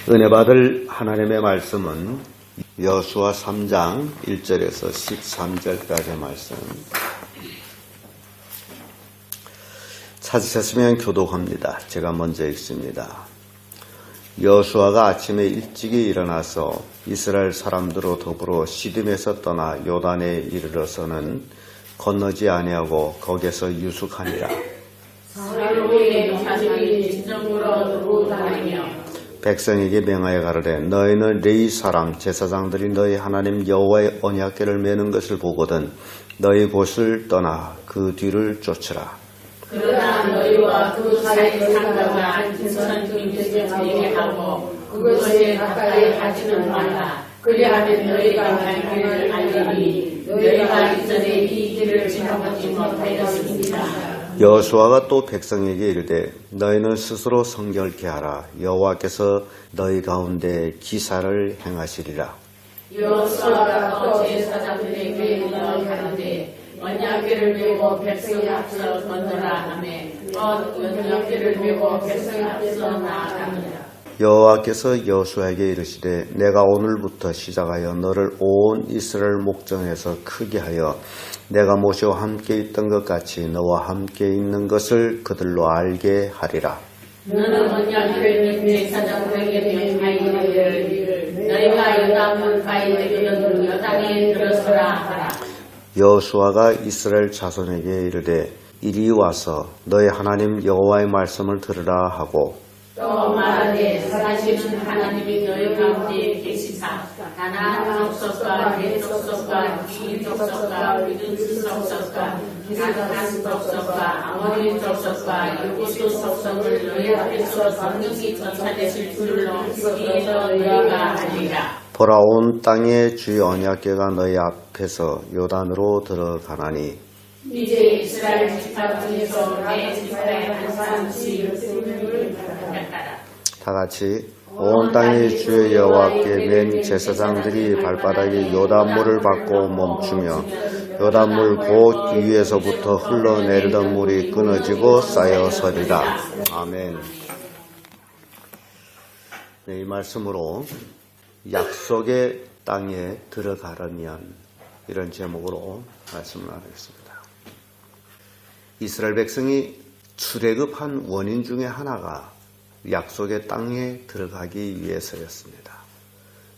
은혜 받을 하나님의 말씀은 여호수아 3장 1절에서 13절까지의 말씀. 찾으셨으면 교독합니다. 제가 먼저 읽습니다. 여호수아가 아침에 일찍이 일어나서 이스라엘 사람들로 더불어 시딤에서 떠나 요단에 이르러서는 건너지 아니하고 거기에서 유숙하니라. 백성에게 명하여 가르되 너희는 레위 사람 제사장들이 너희 하나님 여호와의 언약궤를 메는 것을 보거든 너희 곳을 떠나 그 뒤를 쫓으라. 그러나 너희와 그 사이 상가가 진선중이 되게 하고 그것에 가까이 가지는 말라. 그리하면 너희가 갈 길을 알리니 너희가 이전에 이 길을 지나보지 못하였습니다. 여호수아가 또 백성에게 이르되 너희는 스스로 성경을 개하라. 여호와께서 너희 가운데 기사를 행하시리라. 여호수아가 또 제사장들에게 가르되 언약궤를 메고 백성이 앞서 건너라 하매 언약궤를 메고 백성이 앞서 나아갑니다. 여호와께서 여호수아에게 이르시되 내가 오늘부터 시작하여 너를 온 이스라엘 목전에서 크게 하여 내가 모세와 함께 있던 것 같이 너와 함께 있는 것을 그들로 알게 하리라. 너는 언약궤를 제사장들에게 명하이르기를 너희가 여담을 가이되면 여당에 들어서라 하라. 여호수아가 이스라엘 자손에게 이르되 이리 와서 너희 하나님 여호와의 말씀을 들으라 하고 또 말하되 살아계신 하나님이 너희 가운데 계시사 가나안 족속과 벳 족속과 기인 족속과 믿음 족속과 가나안 족속과 아모리 족속과 여부수 족속을 너희 앞에서 성령이 전사되실 줄로 이에서 너희가 알리라. 보라 온 땅에 주의 언약궤가 너희 앞에서 요단으로 들어가나니 이제 이스라엘 지파 중에서 내 지파의 한 사람씩 승리를 받았다. 다 같이 온 땅에 주의 여호와께 맨 제사장들이 발바닥에 요단물을 받고 멈추며 요단물 곧 위에서부터 흘러내리던 물이 끊어지고 쌓여 서리라. 아멘. 네, 이 말씀으로 약속의 땅에 들어가려면 이런 제목으로 말씀을 나누겠습니다. 이스라엘 백성이 출애굽한 원인 중에 하나가 약속의 땅에 들어가기 위해서였습니다.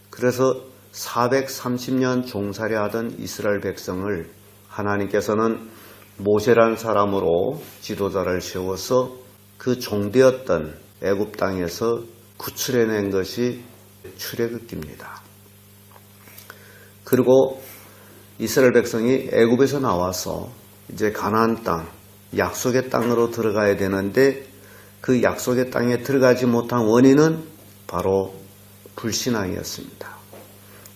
그래서 430년 종살이하던 이스라엘 백성을 하나님께서는 모세라는 사람으로 지도자를 세워서 그 종되었던 애굽 땅에서 구출해낸 것이 출애굽기입니다. 그리고 이스라엘 백성이 애굽에서 나와서 이제 가나안 땅, 약속의 땅으로 들어가야 되는데 그 약속의 땅에 들어가지 못한 원인은 바로 불신앙이었습니다.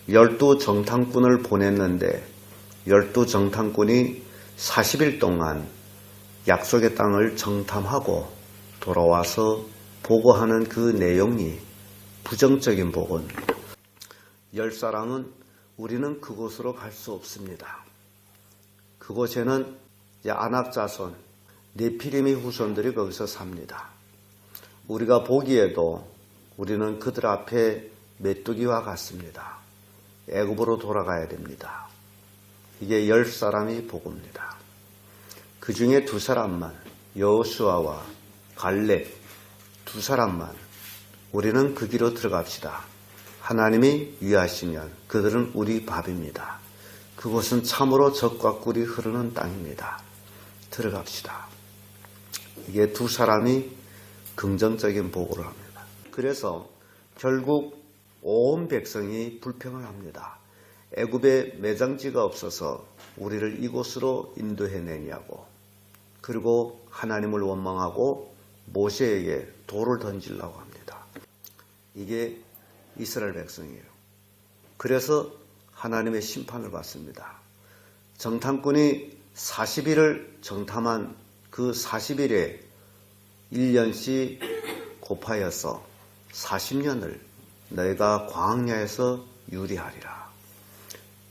12정탐꾼을 보냈는데 12정탐꾼이 40일 동안 약속의 땅을 정탐하고 돌아와서 보고하는 그 내용이 부정적인 복은 10사람은 우리는 그곳으로 갈 수 없습니다. 그곳에는 아낙 자손, 네피림의 후손들이 거기서 삽니다. 우리가 보기에도 우리는 그들 앞에 메뚜기와 같습니다. 애굽으로 돌아가야 됩니다. 이게 10사람이 보고입니다. 그 중에 2사람만, 여호수아와 갈렙 2사람만 우리는 그 길로 들어갑시다. 하나님이 위하시면 그들은 우리 밥입니다. 그곳은 참으로 젖과 꿀이 흐르는 땅입니다. 들어갑시다. 이게 2사람이 긍정적인 보고를 합니다. 그래서 결국 온 백성이 불평을 합니다. 애굽에 매장지가 없어서 우리를 이곳으로 인도해내냐고. 그리고 하나님을 원망하고 모세에게 돌을 던지려고 합니다. 이게 이스라엘 백성이에요. 그래서 하나님의 심판을 받습니다. 정탐꾼이 40일을 정탐한 그 40일에 1년씩 곱하여서 40년을 너희가 광야에서 유리하리라.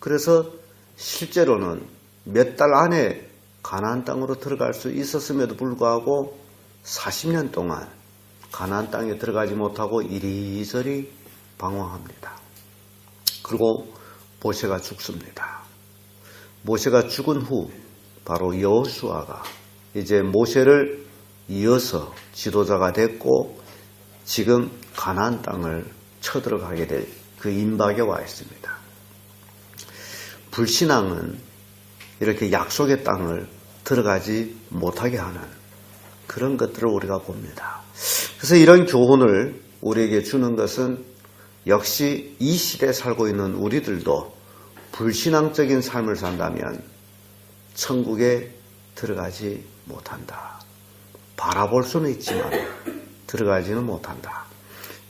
그래서 실제로는 몇 달 안에 가나안 땅으로 들어갈 수 있었음에도 불구하고 40년 동안 가나안 땅에 들어가지 못하고 이리저리 방황합니다. 그리고 모세가 죽습니다. 모세가 죽은 후 바로 여호수아가 이제 모세를 이어서 지도자가 됐고 지금 가나안 땅을 쳐들어가게 될 그 임박에 와 있습니다. 불신앙은 이렇게 약속의 땅을 들어가지 못하게 하는 그런 것들을 우리가 봅니다. 그래서 이런 교훈을 우리에게 주는 것은 역시 이 시대에 살고 있는 우리들도 불신앙적인 삶을 산다면 천국에 들어가지 못한다. 바라볼 수는 있지만 들어가지는 못한다.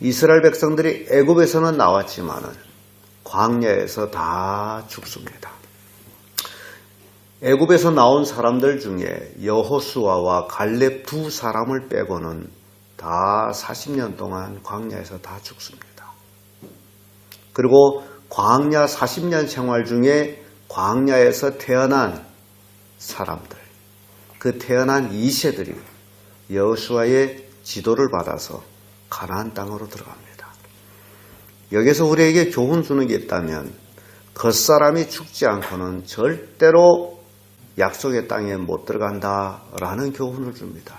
이스라엘 백성들이 애굽에서는 나왔지만은 광야에서 다 죽습니다. 애굽에서 나온 사람들 중에 여호수아와 갈렙 두 사람을 빼고는 다 40년 동안 광야에서 다 죽습니다. 그리고 광야 40년 생활 중에 광야에서 태어난 사람들, 그 태어난 2세들이 여호수아의 지도를 받아서 가나안 땅으로 들어갑니다. 여기서 우리에게 교훈 주는 게 있다면 겉사람이 죽지 않고는 절대로 약속의 땅에 못 들어간다라는 교훈을 줍니다.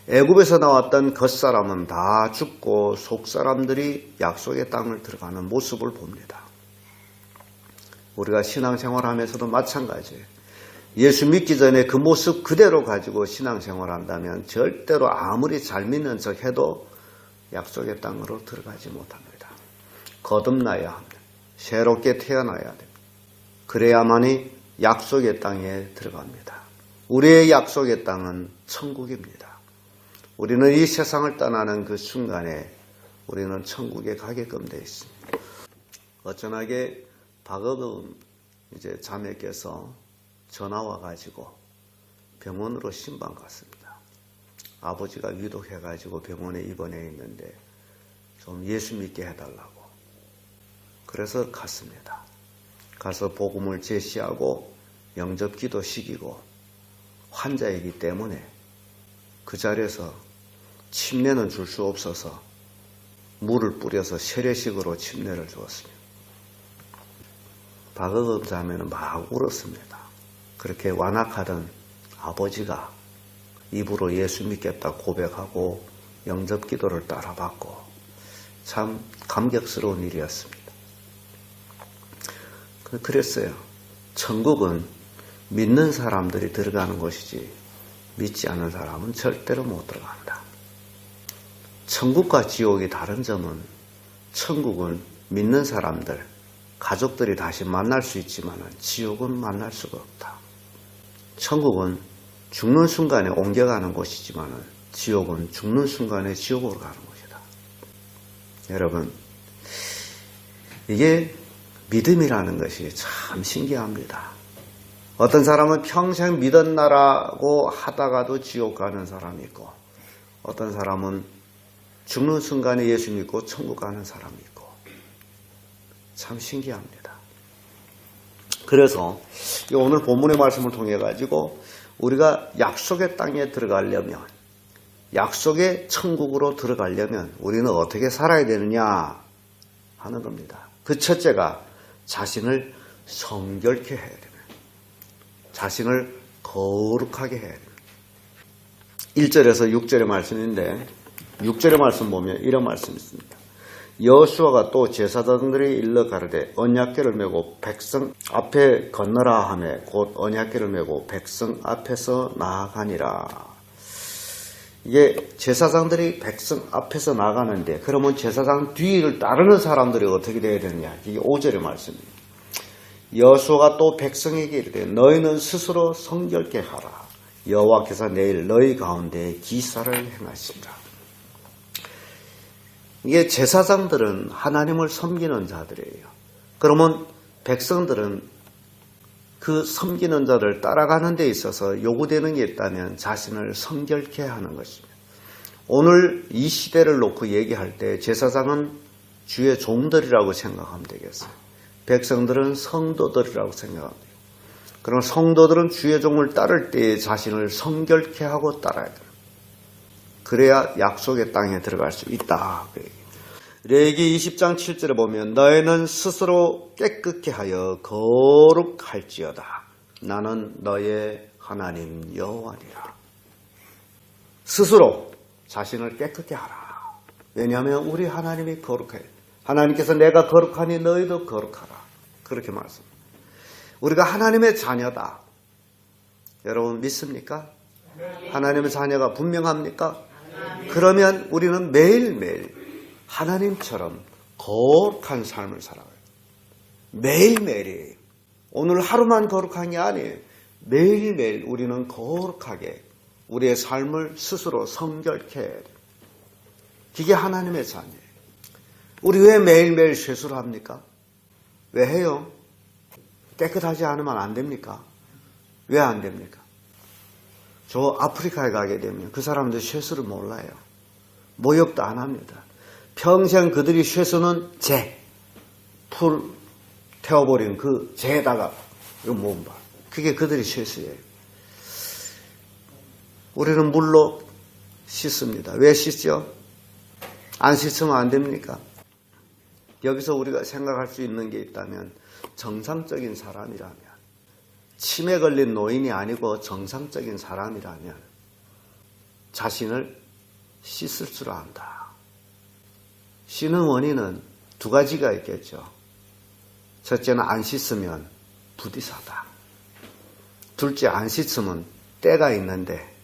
애굽에서 나왔던 겉사람은 다 죽고 속사람들이 약속의 땅을 들어가는 모습을 봅니다. 우리가 신앙생활하면서도 마찬가지예요. 예수 믿기 전에 그 모습 그대로 가지고 신앙생활한다면 절대로 아무리 잘 믿는 척 해도 약속의 땅으로 들어가지 못합니다. 거듭나야 합니다. 새롭게 태어나야 됩니다. 그래야만이 약속의 땅에 들어갑니다. 우리의 약속의 땅은 천국입니다. 우리는 이 세상을 떠나는 그 순간에 우리는 천국에 가게끔 되어 있습니다. 어쩌나게 박어금 이제 자매께서 전화 와가지고 병원으로 신방 갔습니다. 아버지가 위독해가지고 병원에 입원해 있는데 좀 예수 믿게 해달라고. 그래서 갔습니다. 가서 복음을 제시하고 영접 기도 시키고 환자이기 때문에 그 자리에서 침례는 줄 수 없어서 물을 뿌려서 세례식으로 침례를 주었습니다. 박어금 자매는 막 울었습니다. 그렇게 완악하던 아버지가 입으로 예수 믿겠다 고백하고 영접 기도를 따라받고 참 감격스러운 일이었습니다. 그랬어요. 천국은 믿는 사람들이 들어가는 곳이지 믿지 않는 사람은 절대로 못 들어간다. 천국과 지옥이 다른 점은 천국은 믿는 사람들, 가족들이 다시 만날 수 있지만 지옥은 만날 수가 없다. 천국은 죽는 순간에 옮겨가는 곳이지만 지옥은 죽는 순간에 지옥으로 가는 곳이다. 여러분, 이게 믿음이라는 것이 참 신기합니다. 어떤 사람은 평생 믿었나라고 하다가도 지옥 가는 사람이 있고 어떤 사람은 죽는 순간에 예수 믿고 천국 가는 사람이 있고 참 신기합니다. 그래서 오늘 본문의 말씀을 통해 가지고 우리가 약속의 땅에 들어가려면 약속의 천국으로 들어가려면 우리는 어떻게 살아야 되느냐 하는 겁니다. 그 첫째가 자신을 성결케 해야 됩니다. 자신을 거룩하게 해야 됩니다. 1절에서 6절의 말씀인데 6절의 말씀 보면 이런 말씀이 있습니다. 여호수아가 또 제사장들이 일러 가르되 언약궤를 메고 백성 앞에 건너라 하매 곧 언약궤를 메고 백성 앞에서 나아가니라. 이게 제사장들이 백성 앞에서 나가는데 그러면 제사장 뒤를 따르는 사람들이 어떻게 되어야 되느냐. 이게 5절의 말씀입니다. 여호수아가 또 백성에게 이르되 너희는 스스로 성결케 하라. 여호와께서 내일 너희 가운데 기사를 행하시리라. 이게 제사장들은 하나님을 섬기는 자들이에요. 그러면 백성들은 그 섬기는 자를 따라가는 데 있어서 요구되는 게 있다면 자신을 성결케 하는 것입니다. 오늘 이 시대를 놓고 얘기할 때 제사장은 주의 종들이라고 생각하면 되겠어요. 백성들은 성도들이라고 생각하면 돼요. 그럼 성도들은 주의 종을 따를 때 자신을 성결케 하고 따라야 돼요. 그래야 약속의 땅에 들어갈 수 있다. 레위기 20장 7절에 보면 너희는 스스로 깨끗게 하여 거룩할지어다. 나는 너의 하나님 여호와니라. 스스로 자신을 깨끗게 하라. 왜냐하면 우리 하나님이 거룩해. 하나님께서 내가 거룩하니 너희도 거룩하라. 그렇게 말씀합니다. 우리가 하나님의 자녀다. 여러분 믿습니까? 하나님의 자녀가 분명합니까? 그러면 우리는 매일매일 하나님처럼 거룩한 삶을 살아가요. 매일매일이에요. 오늘 하루만 거룩한 게 아니에요. 매일매일 우리는 거룩하게 우리의 삶을 스스로 성결케 해야 돼요. 그게 하나님의 자녀예요. 우리 왜 매일매일 세수를 합니까? 왜 해요? 깨끗하지 않으면 안 됩니까? 왜 안 됩니까? 저 아프리카에 가게 되면 그 사람들 쇠수를 몰라요. 모욕도 안 합니다. 평생 그들이 쇠수는 풀 태워버린 그 재에다가 이거 몸봐. 그게 그들이 쇠수예요. 우리는 물로 씻습니다. 왜 씻죠? 안 씻으면 안 됩니까? 여기서 우리가 생각할 수 있는 게 있다면 정상적인 사람이라면, 치매 걸린 노인이 아니고 정상적인 사람이라면 자신을 씻을 줄 안다. 씻는 원인은 두 가지가 있겠죠. 첫째는 안 씻으면 부디사다. 둘째, 안 씻으면 때가 있는데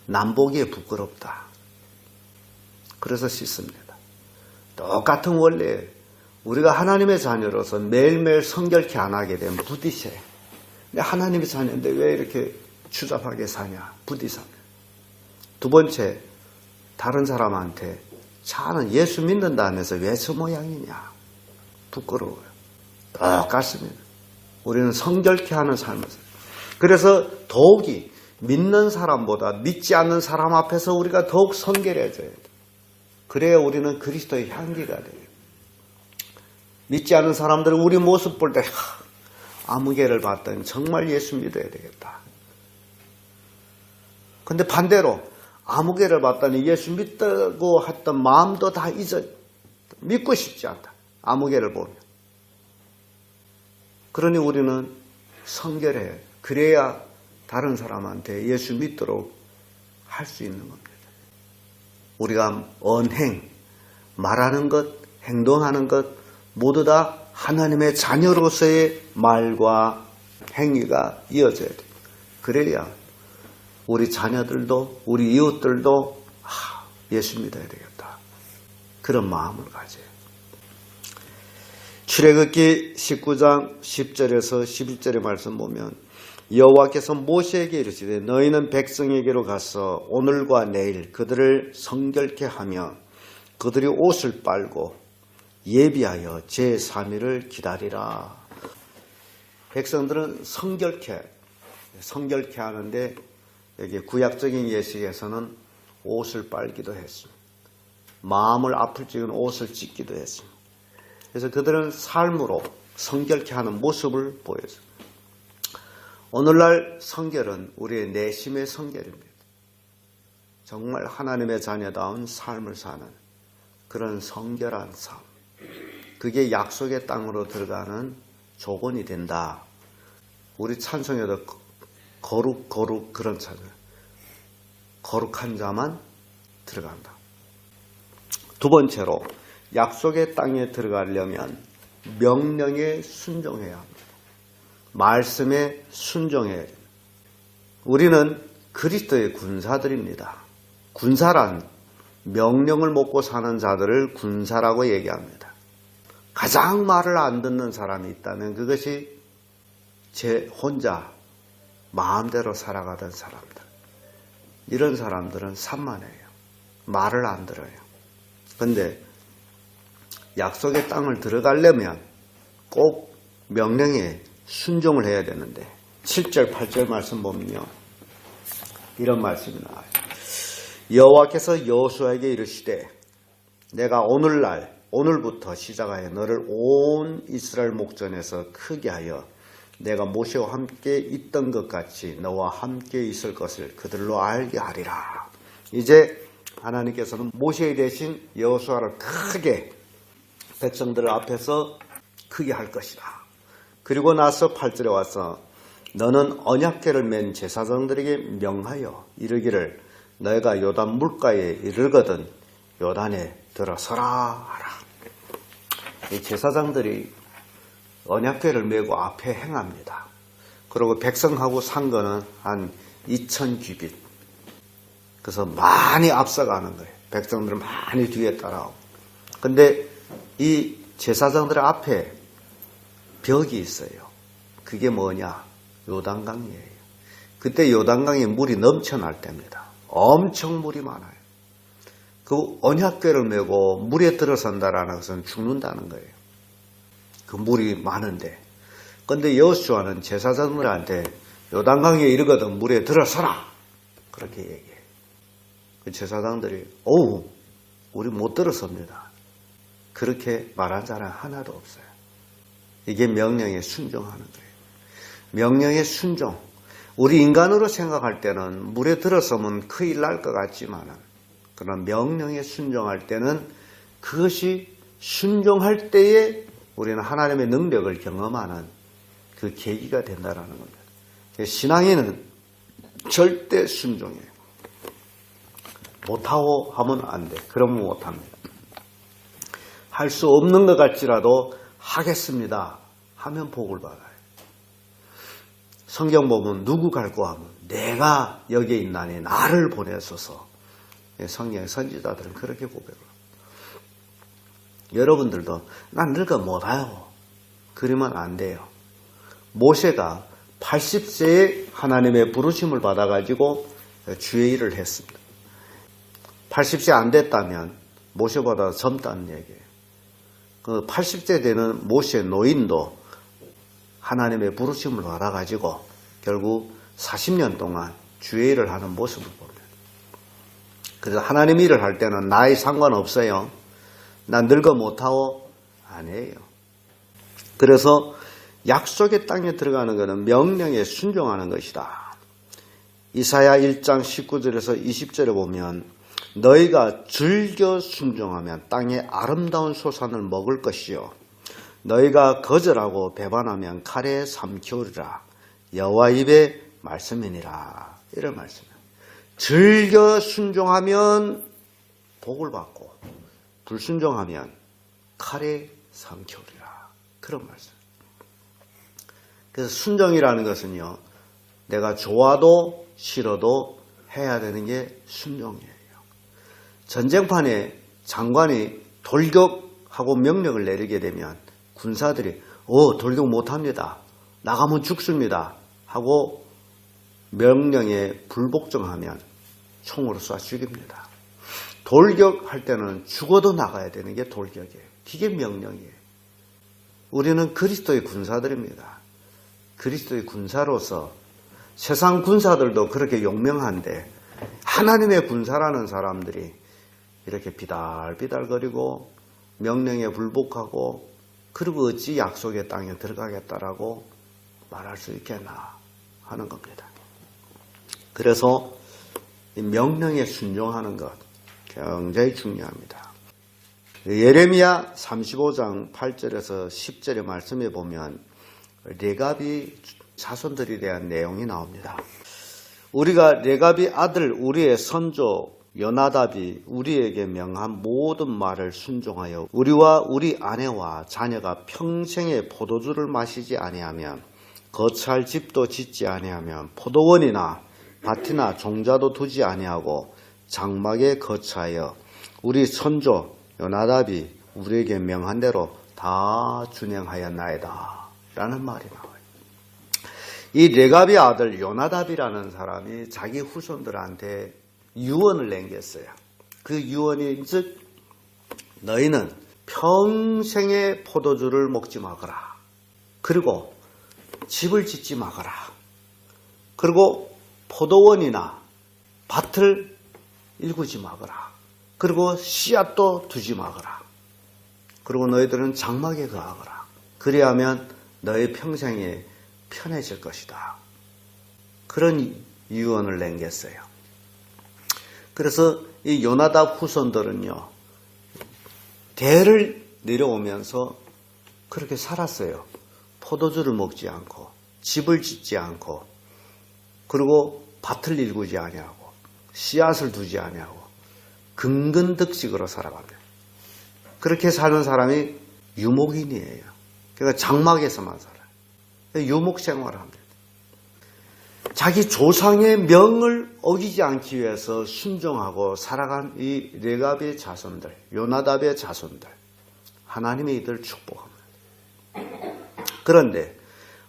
남보기에 부끄럽다. 그래서 씻습니다. 똑같은 원리예요. 우리가 하나님의 자녀로서 매일매일 성결케 안 하게 되면 부딪혀요. 근데 하나님의 자녀인데 왜 이렇게 추잡하게 사냐? 부딪혀요. 두 번째, 다른 사람한테 차는 예수 믿는다면서 왜 저 모양이냐? 부끄러워요. 똑같습니다. 우리는 성결케 하는 삶을 살아요. 그래서 더욱이 믿는 사람보다 믿지 않는 사람 앞에서 우리가 더욱 성결해져야 돼요. 그래야 우리는 그리스도의 향기가 돼요. 믿지 않는 사람들은 우리 모습 볼 때 아무개를 봤더니 정말 예수 믿어야 되겠다. 근데 반대로 아무개를 봤더니 예수 믿다고 했던 마음도 다 잊어, 믿고 싶지 않다. 아무개를 보면. 그러니 우리는 성결해요. 그래야 다른 사람한테 예수 믿도록 할 수 있는 겁니다. 우리가 언행, 말하는 것, 행동하는 것 모두 다 하나님의 자녀로서의 말과 행위가 이어져야 돼요. 그래야 우리 자녀들도 우리 이웃들도 예수 믿어야 되겠다. 그런 마음을 가져요. 출애굽기 19장 10절에서 11절의 말씀 보면 여호와께서 모세에게 이르시되 너희는 백성에게로 가서 오늘과 내일 그들을 성결케 하며 그들이 옷을 빨고 예비하여 제3일을 기다리라. 백성들은 성결케 하는데 여기 구약적인 예식에서는 옷을 빨기도 했습니다. 마음을 아플 적은 옷을 찢기도 했습니다. 그래서 그들은 삶으로 성결케 하는 모습을 보여줍니다. 오늘날 성결은 우리의 내심의 성결입니다. 정말 하나님의 자녀다운 삶을 사는 그런 성결한 삶. 그게 약속의 땅으로 들어가는 조건이 된다. 우리 찬송에도 거룩 그런 찬송. 거룩한 자만 들어간다. 두 번째로 약속의 땅에 들어가려면 명령에 순종해야 합니다. 말씀에 순종해야 합니다. 우리는 그리스도의 군사들입니다. 군사란 명령을 먹고 사는 자들을 군사라고 얘기합니다. 가장 말을 안 듣는 사람이 있다면 그것이 제 혼자 마음대로 살아가던 사람들. 이런 사람들은 산만해요. 말을 안 들어요. 그런데 약속의 땅을 들어가려면 꼭 명령에 순종을 해야 되는데 7절 8절 말씀 보면요. 이런 말씀이 나와요. 여호와께서 여호수아에게 이르시되 내가 오늘부터 시작하여 너를 온 이스라엘 목전에서 크게 하여 내가 모세와 함께 있던 것 같이 너와 함께 있을 것을 그들로 알게 하리라. 이제 하나님께서는 모세 대신 여호수아를 크게 백성들 앞에서 크게 할 것이다. 그리고 나서 8절에 와서 너는 언약궤를 맨 제사장들에게 명하여 이르기를 너희가 요단 물가에 이르거든 요단에 들어서라 하라. 이 제사장들이 언약궤를 메고 앞에 행합니다. 그리고 백성하고 산 거는 한 2000규빗. 그래서 많이 앞서가는 거예요. 백성들은 많이 뒤에 따라오고. 근데 이 제사장들 앞에 벽이 있어요. 그게 뭐냐? 요단강이에요. 그때 요단강에 물이 넘쳐날 때입니다. 엄청 물이 많아요. 그 언약궤를 메고 물에 들어선다라는 것은 죽는다는 거예요. 그 물이 많은데. 근데 여호수아는 제사장들한테 요단강에 이르거든 물에 들어서라. 그렇게 얘기해요. 그 제사장들이 어우 우리 못 들어섭니다. 그렇게 말한 사람 하나도 없어요. 이게 명령에 순종하는 거예요. 명령에 순종. 우리 인간으로 생각할 때는 물에 들어서면 큰일 날 것 같지만은 그러나 명령에 순종할 때는 그것이 순종할 때에 우리는 하나님의 능력을 경험하는 그 계기가 된다는 겁니다. 신앙에는 절대 순종해요. 못하고 하면 안 돼. 그러면 못합니다. 할 수 없는 것 같지라도 하겠습니다. 하면 복을 받아요. 성경 보면 누구 갈고 하면 내가 여기에 있나니 나를 보내소서. 성경의 선지자들은 그렇게 고백을 합니다. 여러분들도 난 늙어 못해요. 그러면 안 돼요. 모세가 80세에 하나님의 부르심을 받아가지고 주의 일을 했습니다. 80세 안 됐다면 모세보다 젊다는 얘기예요. 그 80세 되는 모세 노인도 하나님의 부르심을 받아가지고 결국 40년 동안 주의 일을 하는 모습을 봅니다. 그래서 하나님 일을 할 때는 나이 상관없어요. 난 늙어 못하고 아니에요. 그래서 약속의 땅에 들어가는 것은 명령에 순종하는 것이다. 이사야 1장 19절에서 20절에 보면 너희가 즐겨 순종하면 땅의 아름다운 소산을 먹을 것이요 너희가 거절하고 배반하면 칼에 삼키우리라. 여호와 입의 말씀이니라. 이런 말씀이에요. 즐겨 순종하면 복을 받고 불순종하면 칼에 삼키우리라. 그런 말씀. 그래서 순종이라는 것은요, 내가 좋아도 싫어도 해야 되는 게 순종이에요. 전쟁판에 장관이 돌격하고 명령을 내리게 되면 군사들이 돌격 못합니다. 나가면 죽습니다. 하고 명령에 불복종하면 총으로 쏴 죽입니다. 돌격할 때는 죽어도 나가야 되는 게 돌격이에요. 이게 명령이에요. 우리는 그리스도의 군사들입니다. 그리스도의 군사로서 세상 군사들도 그렇게 용맹한데 하나님의 군사라는 사람들이 이렇게 비달비달거리고 명령에 불복하고 그리고 어찌 약속의 땅에 들어가겠다라고 말할 수 있겠나 하는 겁니다. 그래서 이 명령에 순종하는 것 굉장히 중요합니다. 예레미야 35장 8절에서 10절의 말씀에 보면 레갑이 자손들에 대한 내용이 나옵니다. 우리가 레갑이 아들 우리의 선조 요나답이 우리에게 명한 모든 말을 순종하여 우리와 우리 아내와 자녀가 평생에 포도주를 마시지 아니하면 거처할 집도 짓지 아니하면 포도원이나 밭이나 종자도 두지 아니하고 장막에 거처하여 우리 선조 요나답이 우리에게 명한 대로 다 준행하였나이다 라는 말이 나와요. 이 레갑의 아들 요나답이라는 사람이 자기 후손들한테 유언을 남겼어요. 그 유언이 즉 너희는 평생에 포도주를 먹지 마거라. 그리고 집을 짓지 마거라. 그리고 포도원이나 밭을 일구지 마거라. 그리고 씨앗도 두지 마거라. 그리고 너희들은 장막에 거하거라. 그리하면 너희 평생에 편해질 것이다. 그런 유언을 남겼어요. 그래서 이 요나답 후손들은요, 대를 내려오면서 그렇게 살았어요. 포도주를 먹지 않고, 집을 짓지 않고, 그리고 밭을 일구지 아니하고, 씨앗을 두지 아니하고, 근근득식으로 살아갑니다. 그렇게 사는 사람이 유목인이에요. 그러니까 장막에서만 살아요. 유목 생활을 합니다. 자기 조상의 명을 어기지 않기 위해서 순종하고 살아간 이 레갑의 자손들, 요나답의 자손들, 하나님이 이들을 축복합니다. 그런데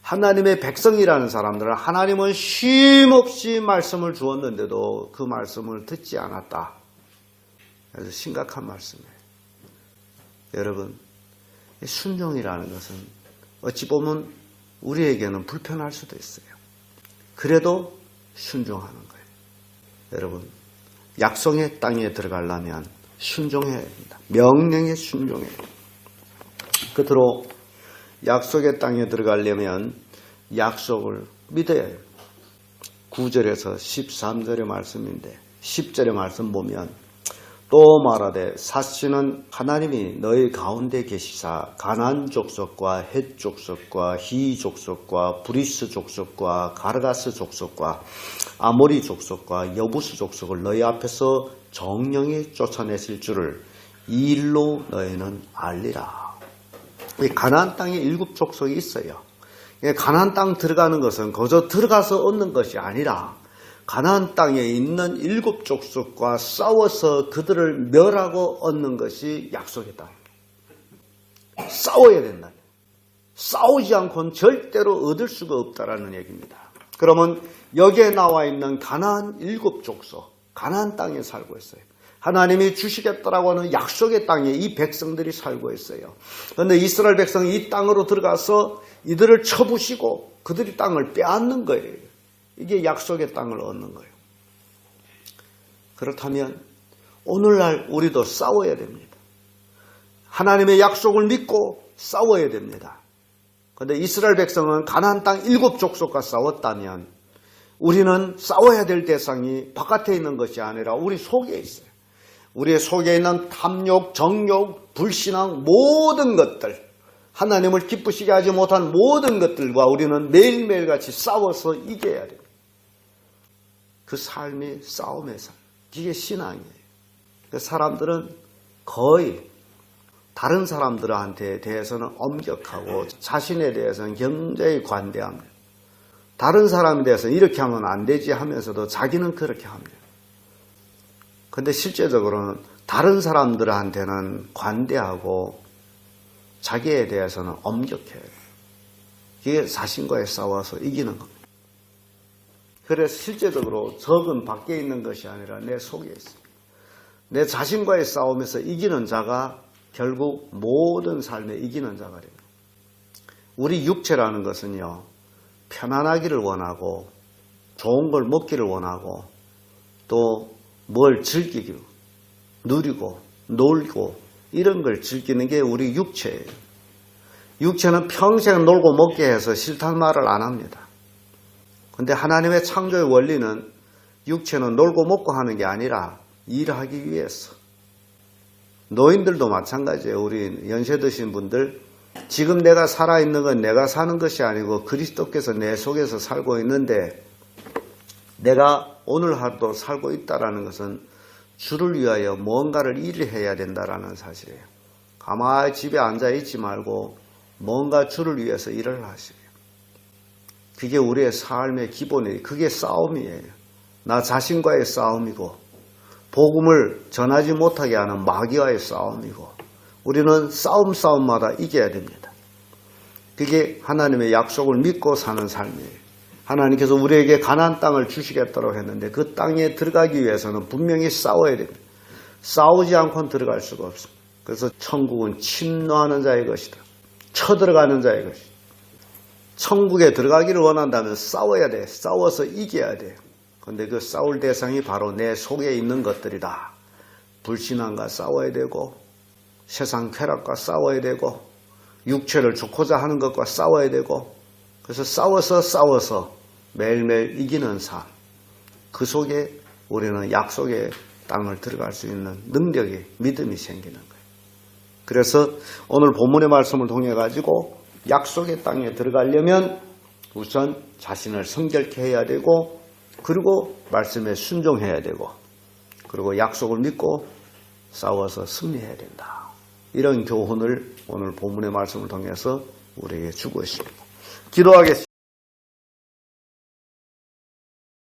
하나님의 백성이라는 사람들은 하나님은 쉼없이 말씀을 주었는데도 그 말씀을 듣지 않았다. 그래서 심각한 말씀이에요. 여러분, 순종이라는 것은 어찌 보면 우리에게는 불편할 수도 있어요. 그래도 순종하는 거예요. 여러분, 약속의 땅에 들어가려면 순종해야 됩니다. 명령에 순종해야 됩니다. 끝으로 약속의 땅에 들어가려면 약속을 믿어야 해요. 9절에서 13절의 말씀인데 10절의 말씀 보면 또 말하되 사시는 하나님이 너희 가운데 계시사 가나안 족속과 헷 족속과 히 족속과 브리스 족속과 가르가스 족속과 아모리 족속과 여부스 족속을 너희 앞에서 정령히 쫓아내실 줄을 이 일로 너희는 알리라. 이 가나안 땅에 7 족속이 있어요. 가나안 땅 들어가는 것은 거저 들어가서 얻는 것이 아니라 가나안 땅에 있는 7 족속과 싸워서 그들을 멸하고 얻는 것이 약속의 땅입니다. 싸워야 된다. 싸우지 않고는 절대로 얻을 수가 없다라는 얘기입니다. 그러면 여기에 나와 있는 가나안 7 족속, 가나안 땅에 살고 있어요. 하나님이 주시겠다라고 하는 약속의 땅에 이 백성들이 살고 있어요. 그런데 이스라엘 백성이 이 땅으로 들어가서 이들을 쳐부시고 그들이 땅을 빼앗는 거예요. 이게 약속의 땅을 얻는 거예요. 그렇다면 오늘날 우리도 싸워야 됩니다. 하나님의 약속을 믿고 싸워야 됩니다. 그런데 이스라엘 백성은 가나안 땅 7 족속과 싸웠다면 우리는 싸워야 될 대상이 바깥에 있는 것이 아니라 우리 속에 있어요. 우리의 속에 있는 탐욕, 정욕, 불신앙 모든 것들, 하나님을 기쁘시게 하지 못한 모든 것들과 우리는 매일매일 같이 싸워서 이겨야 됩니다. 그 삶이 싸움의 삶. 이게 신앙이에요. 사람들은 거의 다른 사람들한테 대해서는 엄격하고 자신에 대해서는 굉장히 관대합니다. 다른 사람에 대해서는 이렇게 하면 안 되지 하면서도 자기는 그렇게 합니다. 그런데 실제적으로는 다른 사람들한테는 관대하고 자기에 대해서는 엄격해요. 이게 자신과의 싸워서 이기는 겁니다. 그래서 실제적으로 적은 밖에 있는 것이 아니라 내 속에 있습니다. 내 자신과의 싸움에서 이기는 자가 결국 모든 삶에 이기는 자가 됩니다. 우리 육체라는 것은요, 편안하기를 원하고 좋은 걸 먹기를 원하고 또 뭘 즐기고 누리고 놀고 이런 걸 즐기는 게 우리 육체예요. 육체는 평생 놀고 먹게 해서 싫다는 말을 안 합니다. 그런데 하나님의 창조의 원리는 육체는 놀고 먹고 하는 게 아니라 일하기 위해서. 노인들도 마찬가지예요. 우리 연세 드신 분들, 지금 내가 살아있는 건 내가 사는 것이 아니고 그리스도께서 내 속에서 살고 있는데 내가 오늘 하루도 살고 있다는 것은 주를 위하여 뭔가를 일을 해야 된다는 사실이에요. 가만히 집에 앉아있지 말고 뭔가 주를 위해서 일을 하시래요. 그게 우리의 삶의 기본이에요. 그게 싸움이에요. 나 자신과의 싸움이고 복음을 전하지 못하게 하는 마귀와의 싸움이고 우리는 싸움마다 이겨야 됩니다. 그게 하나님의 약속을 믿고 사는 삶이에요. 하나님께서 우리에게 가나안 땅을 주시겠다고 했는데 그 땅에 들어가기 위해서는 분명히 싸워야 됩니다. 싸우지 않고는 들어갈 수가 없습니다. 그래서 천국은 침노하는 자의 것이다. 쳐들어가는 자의 것이다. 천국에 들어가기를 원한다면 싸워야 돼. 싸워서 이겨야 돼요. 그런데 그 싸울 대상이 바로 내 속에 있는 것들이다. 불신앙과 싸워야 되고 세상 쾌락과 싸워야 되고 육체를 좋고자 하는 것과 싸워야 되고 그래서 싸워서 매일매일 이기는 삶. 그 속에 우리는 약속의 땅을 들어갈 수 있는 능력이, 믿음이 생기는 거예요. 그래서 오늘 본문의 말씀을 통해 가지고 약속의 땅에 들어가려면 우선 자신을 성결케 해야 되고, 그리고 말씀에 순종해야 되고, 그리고 약속을 믿고 싸워서 승리해야 된다. 이런 교훈을 오늘 본문의 말씀을 통해서 우리에게 주고 있습니다. 기도하겠습니다.